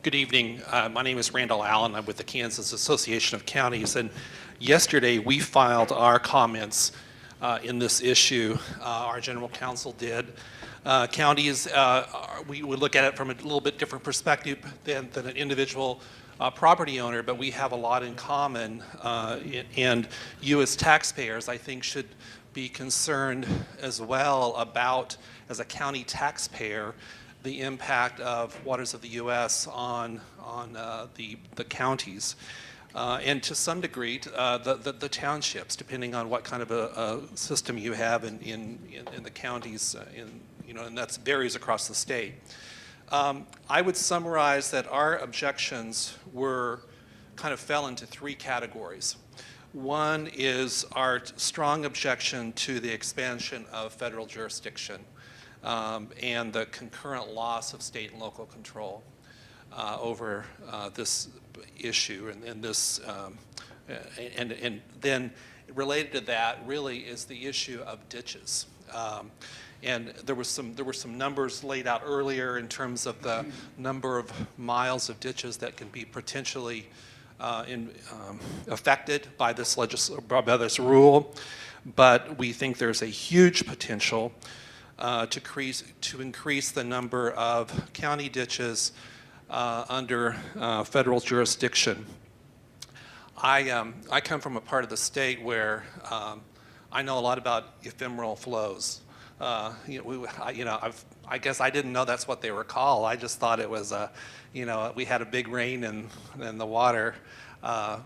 Good evening. My name is Randal Allen. I'm with the Kansas Association of Counties, and yesterday we filed our comments in this issue. Our general counsel did. Counties, we would look at it from a little bit different perspective than an individual property owner, but we have a lot in common, and you as taxpayers, I think, should be concerned as well about, as a county taxpayer, the impact of waters of the U.S. on the counties, and to some degree the townships, depending on what kind of a system you have in the counties, and that varies across the state. I would summarize that our objections fell into three categories. One is our strong objection to the expansion of federal jurisdiction and the concurrent loss of state and local control over this issue, and then related to that really is the issue of ditches. And there were some numbers laid out earlier in terms of the number of miles of ditches that can be potentially affected by this rule, but we think there's a huge potential to increase the number of county ditches under federal jurisdiction. I come from a part of the state where I know a lot about ephemeral flows. I guess I didn't know that's what they were called. I just thought it was we had a big rain and the water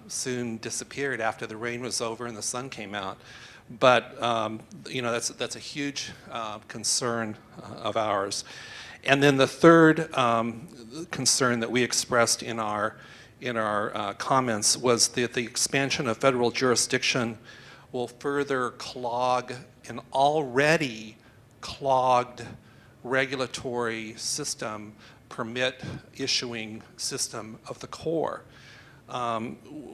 soon disappeared after the rain was over and the sun came out. But that's a huge concern of ours. And then the third concern that we expressed in our comments was that the expansion of federal jurisdiction will further clog an already clogged regulatory system, permit issuing system of the Corps.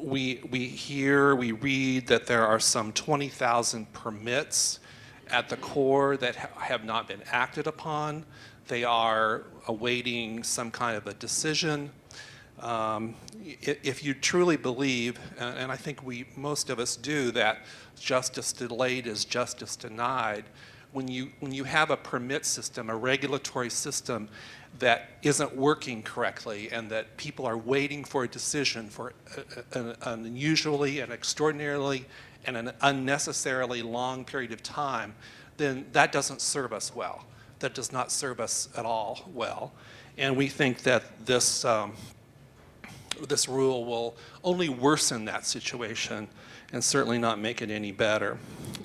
We read that there are some 20,000 permits at the Corps that have not been acted upon. They are awaiting some kind of a decision. If you truly believe, and I think most of us do, that justice delayed is justice denied, when you have a permit system, a regulatory system that isn't working correctly and that people are waiting for a decision for an unusually and extraordinarily and an unnecessarily long period of time, then that doesn't serve us well. That does not serve us at all well. And we think that this rule will only worsen that situation and certainly not make it any better.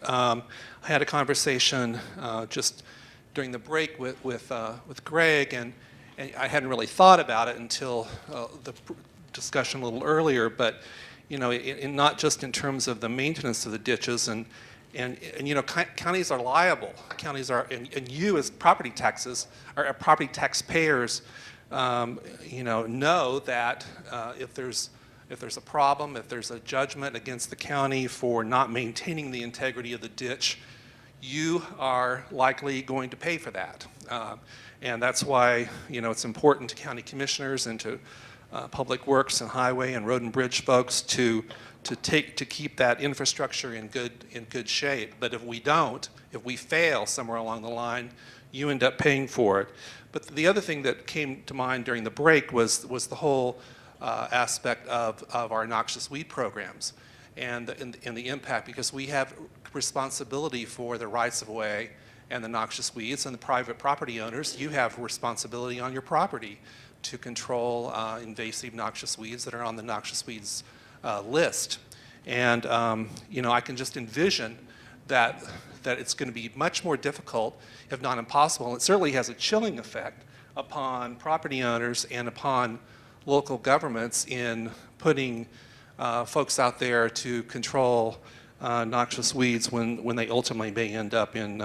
I had a conversation just during the break with Greg, and I hadn't really thought about it until the discussion a little earlier, but not just in terms of the maintenance of the ditches, and counties are liable. Counties are, and you as property taxpayers, know that if there's a problem, if there's a judgment against the county for not maintaining the integrity of the ditch, you are likely going to pay for that. And that's why it's important to county commissioners and to public works and highway and road and bridge folks to keep that infrastructure in good shape. But if we fail somewhere along the line, you end up paying for it. But the other thing that came to mind during the break was the whole aspect of our noxious weed programs and the impact, because we have responsibility for the rights of way and the noxious weeds, and the private property owners, you have responsibility on your property to control invasive noxious weeds that are on the noxious weeds list. And I can just envision that it's going to be much more difficult, if not impossible, and it certainly has a chilling effect upon property owners and upon local governments in putting folks out there to control noxious weeds when they ultimately may end up in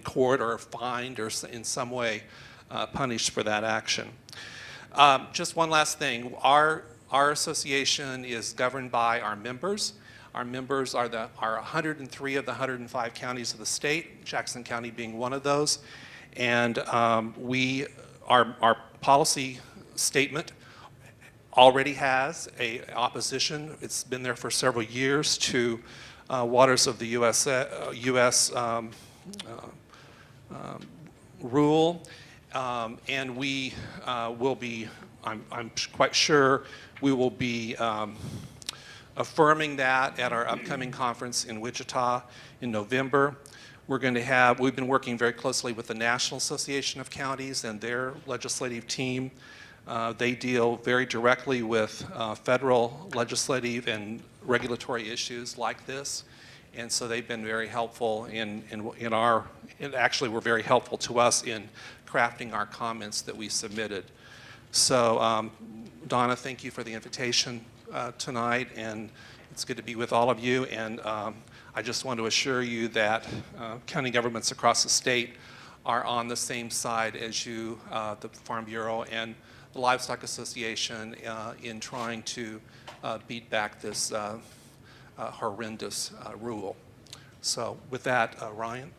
court or fined or in some way punished for that action. Just one last thing. Our association is governed by our members. Our members are 103 of the 105 counties of the state, Jackson County being one of those. And we our policy statement already has a opposition. It's been there for several years to waters of the U.S. Rule, and we will be, I'm quite sure, we will be affirming that at our upcoming conference in Wichita in November. We're going to have, we've been working very closely with the National Association of Counties and their legislative team. They deal very directly with federal legislative and regulatory issues like this. And so they've been very helpful actually were very helpful to us in crafting our comments that we submitted. So Donna, thank you for the invitation tonight, and it's good to be with all of you. And I just want to assure you that county governments across the state are on the same side as you, the Farm Bureau and the Livestock Association, in trying to beat back this horrendous rule. So with that, Ryan.